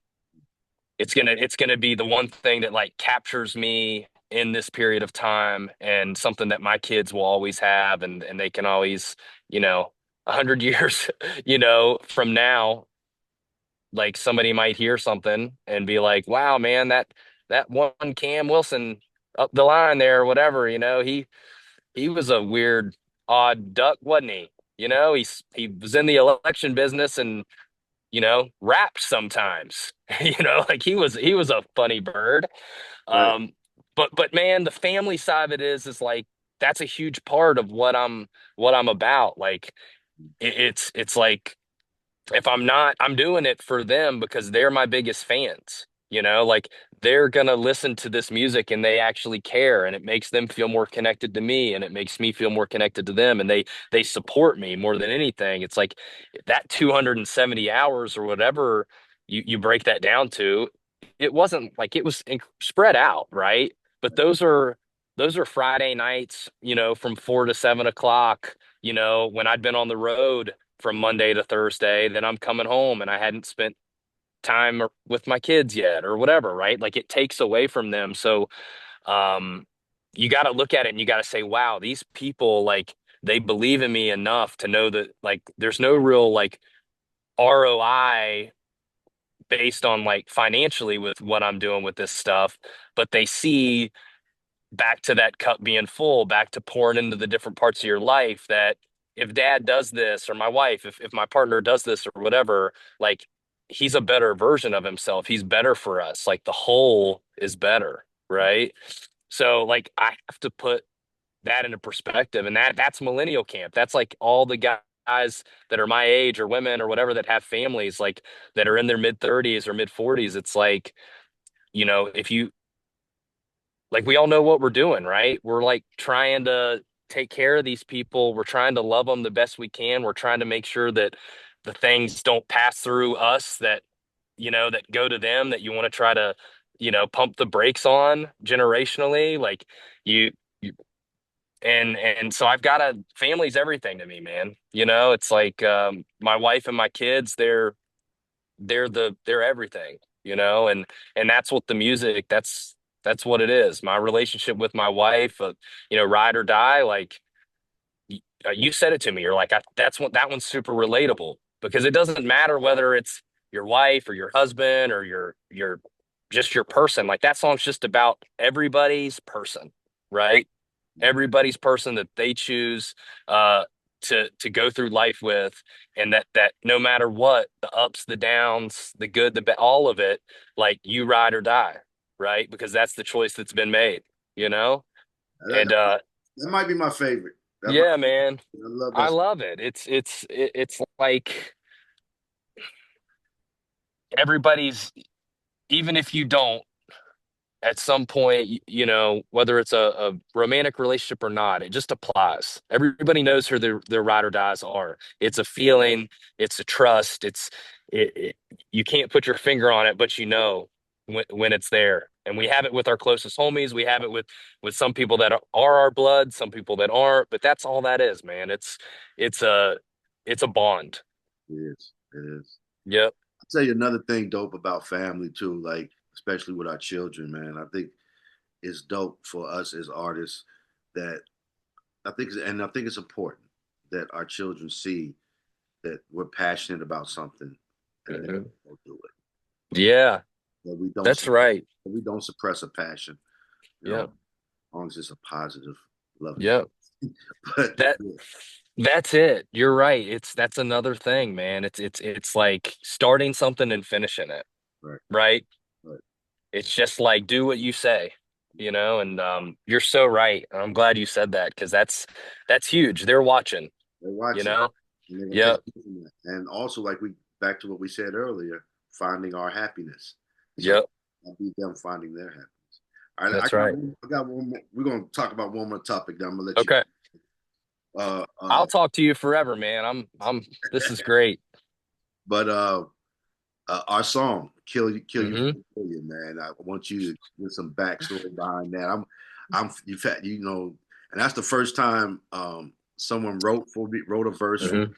Speaker 2: It's gonna be the one thing that like captures me in this period of time and something that my kids will always have and they can always, you know, 100 years, from now, like somebody might hear something and be like, wow, man, that one Cam Wilson up the line there, or whatever, he was a weird, odd duck, wasn't he? He was in the election business and rapped sometimes. Like he was a funny bird.
Speaker 1: Right.
Speaker 2: Um, but man, the family side of it is like. that's a huge part of what I'm about. Like it's like if I'm not, I'm doing it for them because they're my biggest fans. Like they're gonna listen to this music and they actually care, and it makes them feel more connected to me, and it makes me feel more connected to them, and they support me more than anything. It's like that 270 hours or whatever you break that down to, it wasn't like it was spread out, right? But those are Friday nights, from 4 to 7 o'clock, when I'd been on the road from Monday to Thursday, then I'm coming home and I hadn't spent time with my kids yet or whatever, right? Like it takes away from them. So um you got to look at it and you got to say, wow, these people, like, they believe in me enough to know that, like, there's no real like ROI based on like financially with what I'm doing with this stuff, but they see back to that cup being full, back to pouring into the different parts of your life, that if dad does this, or my wife, if my partner does this or whatever, like he's a better version of himself. He's better for us. Like the whole is better, right? So like I have to put that into perspective. And that's millennial camp. That's like all the guys that are my age or women or whatever that have families, like that are in their mid 30s or mid 40s. It's like, if you like, we all know what we're doing, right? We're like trying to take care of these people. We're trying to love them the best we can. We're trying to make sure that the things don't pass through us that go to them, that you want to try to, pump the brakes on generationally. Like you and so I've got a family's everything to me, man. It's like my wife and my kids, they're everything, and that's what the music, that's what it is. My relationship with my wife, ride or die. Like you said it to me, you're like, that one's super relatable, because it doesn't matter whether it's your wife or your husband or your just your person. Like that song's just about everybody's person, right? Everybody's person that they choose uh to go through life with, and that no matter what, the ups, the downs, the good, the bad, all of it, like you ride or die, right? Because that's the choice that's been made, you know?
Speaker 1: That,
Speaker 2: And
Speaker 1: that, that might be my favorite. That might,
Speaker 2: yeah, man,
Speaker 1: I love
Speaker 2: I
Speaker 1: that.
Speaker 2: love it. It's like everybody's, even if you don't, at some point, whether it's a romantic relationship or not, it just applies. Everybody knows who their ride or dies are. It's a feeling, it's a trust. You can't put your finger on it, but when it's there. And we have it with our closest homies. We have it with some people that are our blood, some people that aren't. But that's all that is, man. It's a it's a bond.
Speaker 1: It is. It is.
Speaker 2: Yep.
Speaker 1: I'll tell you another thing dope about family too, like especially with our children, man. I think it's dope for us as artists that I think it's important that our children see that we're passionate about something and then
Speaker 2: Mhm.
Speaker 1: we'll do it.
Speaker 2: Yeah,
Speaker 1: That
Speaker 2: that's right.
Speaker 1: we don't suppress a passion,
Speaker 2: Yeah.
Speaker 1: as long as it's a positive, loving
Speaker 2: Yeah.
Speaker 1: thing. But
Speaker 2: That
Speaker 1: yeah,
Speaker 2: That's it. You're right. That's another thing, man. It's like starting something and finishing it,
Speaker 1: right,
Speaker 2: right?
Speaker 1: right.
Speaker 2: It's just like do what you say, and you're so right. I'm glad you said that, because that's huge. They're watching,
Speaker 1: They're
Speaker 2: you
Speaker 1: watching
Speaker 2: know?
Speaker 1: and they're gonna take
Speaker 2: Yep.
Speaker 1: away from that. And also, like we back to what we said earlier, finding our happiness. So
Speaker 2: Yep.
Speaker 1: I'll be them finding their happiness. All right,
Speaker 2: That's right.
Speaker 1: I got one more. We're gonna talk about one more topic. Then I'm gonna let you.
Speaker 2: Okay.
Speaker 1: Uh,
Speaker 2: I'll
Speaker 1: uh,
Speaker 2: talk to you forever, man. This is great.
Speaker 1: but our song "Kill You
Speaker 2: Hmm.
Speaker 1: for a Billion," man. I want you to give some backstory behind that. in fact, and that's the first time someone wrote a verse for
Speaker 2: Hmm.
Speaker 1: me,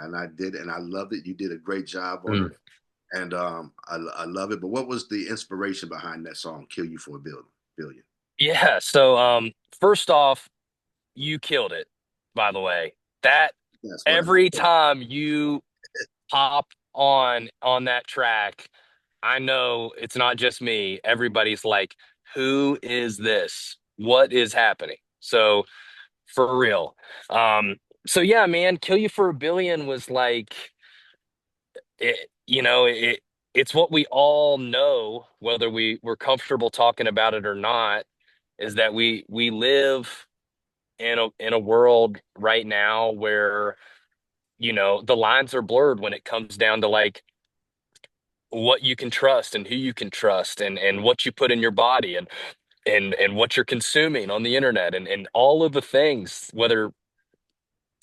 Speaker 1: and I did, and I loved it. You did a great job on it,
Speaker 2: Hmm.
Speaker 1: and I love it. But what was the inspiration behind that song "Kill You for a Billion"?
Speaker 2: Yeah. So first off, you killed it, by the way. That
Speaker 1: That's what
Speaker 2: every time you pop on that track, I know it's not just me. Everybody's like, who is this? What is happening? So for real. Um, so yeah, man, Kill You for a Billion was like it's what we all know, whether we're comfortable talking about it or not, is that we live in a world right now where, the lines are blurred when it comes down to like what you can trust and who you can trust and what you put in your body and what you're consuming on the internet and all of the things, whether,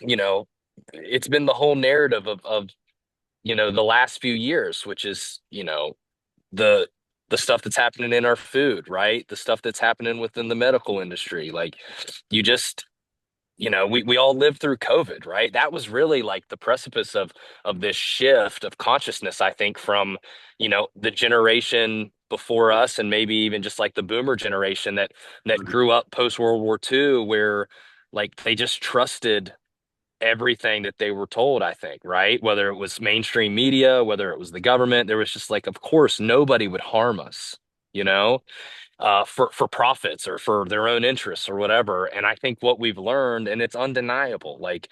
Speaker 2: you know, it's been the whole narrative of the last few years, which is, the the stuff that's happening in our food, right? The stuff that's happening within the medical industry. Like you just, we all lived through COVID, right? That was really like the precipice of this shift of consciousness, I think, from, the generation before us and maybe even just like the boomer generation that grew up post World War II, where like they just trusted everything that they were told, I think, right? Whether it was mainstream media, whether it was the government, there was just like, of course, nobody would harm us, you know, for profits or for their own interests or whatever. And I think what we've learned, and it's undeniable, like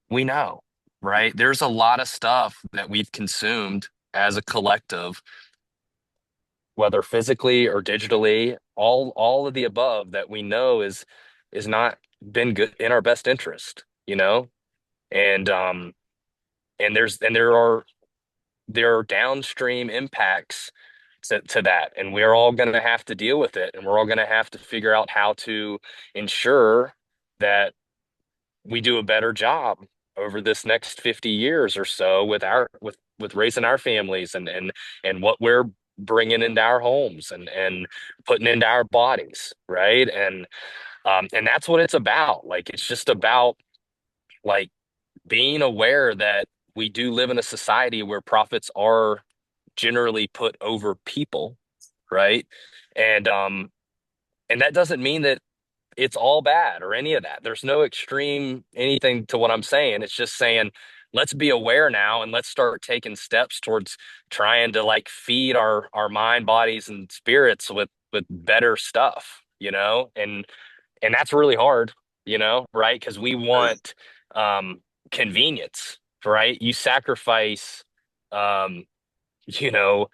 Speaker 2: we know, right? There's a lot of stuff that we've consumed as a collective, whether physically or digitally, all of the above that we know is not been good in our best interest, and there are downstream impacts to that, and we're all going to have to deal with it, and we're all going to have to figure out how to ensure that we do a better job over this next 50 years or so with with raising our families and what we're bringing into our homes and putting into our bodies, right? And that's what it's about. Like it's just about like being aware that we do live in a society where profits are generally put over people, right? And and that doesn't mean that it's all bad or any of that. There's no extreme anything to what I'm saying. It's just saying let's be aware now and let's start taking steps towards trying to like feed our mind, bodies, and spirits with better stuff, and that's really hard, right? Because we want um convenience, right? You sacrifice um, you know,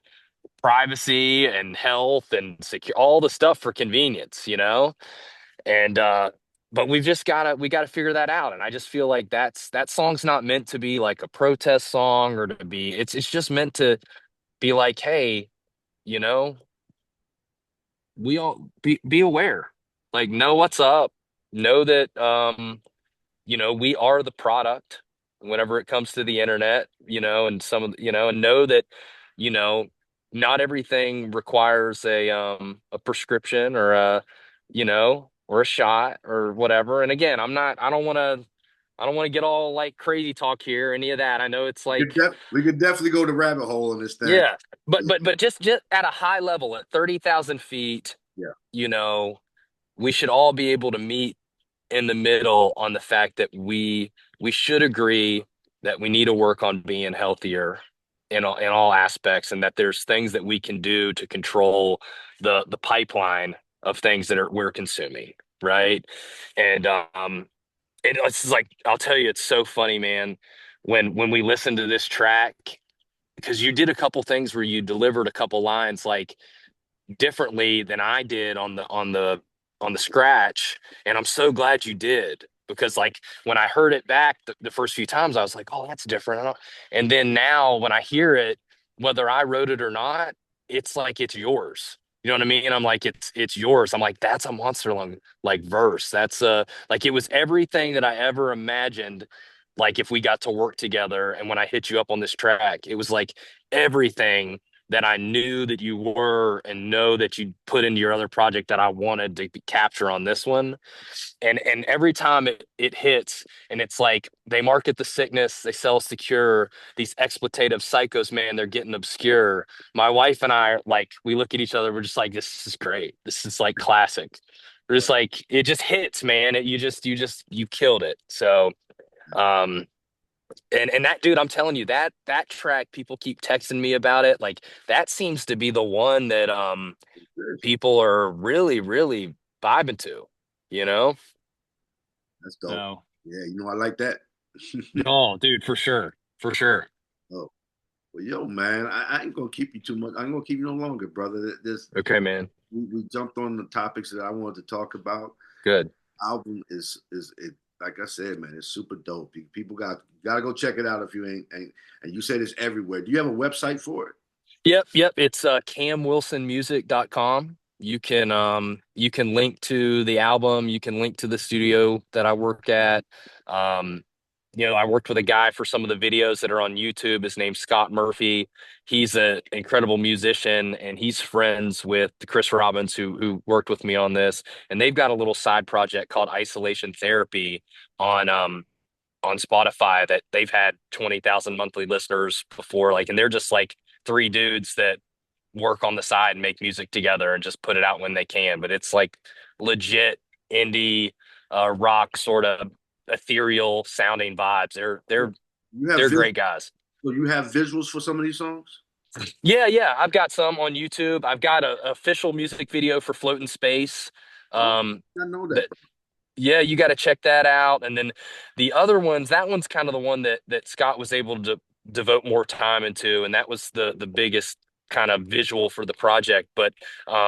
Speaker 2: privacy and health and secure all the stuff for convenience, and but we gotta figure that out. And I just feel like that song's not meant to be like a protest song or to be it's just meant to be like, hey, you know, we all be aware, like know what's up, know that we are the product whenever it comes to the internet, and some of and know that, you know, not everything requires a prescription or or a shot or whatever. And again, I don't want to get all like crazy talk here, any of that. I know it's like,
Speaker 1: We could definitely go to rabbit hole in this thing.
Speaker 2: yeah, but just at a high level at 30,000 feet,
Speaker 1: Yeah,
Speaker 2: you know, we should all be able to meet in the middle on the fact that we should agree that we need to work on being healthier in all aspects, and that there's things that we can do to control the pipeline of things that we're consuming, right? And it's like I'll tell you, it's so funny, man, when we listen to this track, because you did a couple things where you delivered a couple lines like differently than I did on the scratch, and I'm so glad you did, because like when I heard it back the first few times, I was like, oh, that's different. And then now when I hear it, whether I wrote it or not, it's like it's yours. You know what I mean? I'm like, it's yours. I'm like, that's a Monster Lung like verse. That's like it was everything that I ever imagined. Like if we got to work together, and when I hit you up on this track, it was like everything that I knew that you were and know that you put into your other project that I wanted to capture on this one. And every time it hits, and it's like they market the sickness, they sell secure. These exploitative psychos, man, they're getting obscure. My wife and I, like, we look at each other, we're just like, this is great. This is like classic. We're just like, it just hits, man. You killed it. So um and that dude, I'm telling you, that track, people keep texting me about it. Like that seems to be the one that people are really, really vibing to, you know?
Speaker 1: that's dope.
Speaker 2: So,
Speaker 1: Yeah, I like that.
Speaker 2: oh, dude, for sure. For sure.
Speaker 1: Oh, well, yo, man, I ain't gonna keep you too much. I ain't gonna keep you no longer, brother.
Speaker 2: Okay, man.
Speaker 1: We jumped on the topics that I wanted to talk about.
Speaker 2: Good.
Speaker 1: album is it. Like I said, man, it's super dope. People gotta go check it out if you ain't. And you said it's everywhere. Do you have a website for it?
Speaker 2: Yep. It's camwilsonmusic.com. You can link to the album, you can link to the studio that I work at. Um, I worked with a guy for some of the videos that are on YouTube. His name's Scott Murphy. He's an incredible musician and he's friends with Chris Robbins who worked with me on this. And they've got a little side project called Isolation Therapy on on Spotify that they've had 20,000 monthly listeners before. Like, and they're just like three dudes that work on the side and make music together and just put it out when they can. But it's like legit indie rock sort of ethereal sounding vibes.
Speaker 1: You have
Speaker 2: They're
Speaker 1: vis-
Speaker 2: great guys.
Speaker 1: so you have visuals for some of these songs?
Speaker 2: Yeah. I've got some on YouTube. I've got a official music video for Float in Space.
Speaker 1: Oh,
Speaker 2: Um,
Speaker 1: I know that.
Speaker 2: that Yeah, you got to check that out. And then the other ones, that one's kind of the one that Scott was able to devote more time into, and that was the biggest kind of visual for the project. But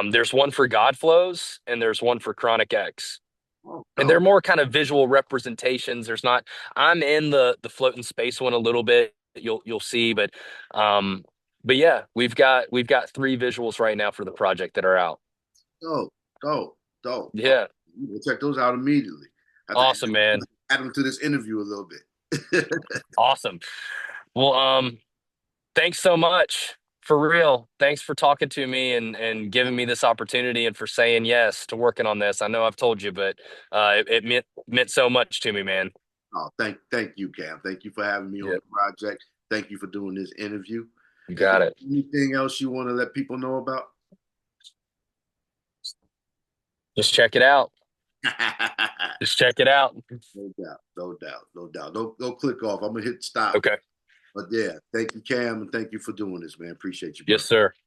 Speaker 2: there's one for God Flows and there's one for Chronic X.
Speaker 1: Oh,
Speaker 2: And they're
Speaker 1: dope.
Speaker 2: more kind of visual representations. There's not I'm in the float in space one a little bit, you'll see, but yeah, we've got three visuals right now for the project that are out.
Speaker 1: Dope, dope, dope. Oh,
Speaker 2: Yeah.
Speaker 1: we'll check those out immediately. I have to
Speaker 2: Awesome, man.
Speaker 1: add them to this interview a little bit.
Speaker 2: Awesome. Well, thanks so much. For real. Thanks for talking to me and giving me this opportunity and for saying yes to working on this. I know I've told you, but it meant so much to me, man.
Speaker 1: Oh, thank you, Cam. Thank you for having me on
Speaker 2: Yeah,
Speaker 1: the project. Thank you for doing this interview.
Speaker 2: you
Speaker 1: Is there
Speaker 2: got it.
Speaker 1: anything else you want to let people know about?
Speaker 2: Just check it out. Just check it out.
Speaker 1: No doubt, no doubt, no doubt. Don't click off. I'm gonna hit stop.
Speaker 2: Okay.
Speaker 1: But yeah, thank you, Cam, and thank you for doing this, man. Appreciate you,
Speaker 2: Yes,
Speaker 1: brother.
Speaker 2: sir.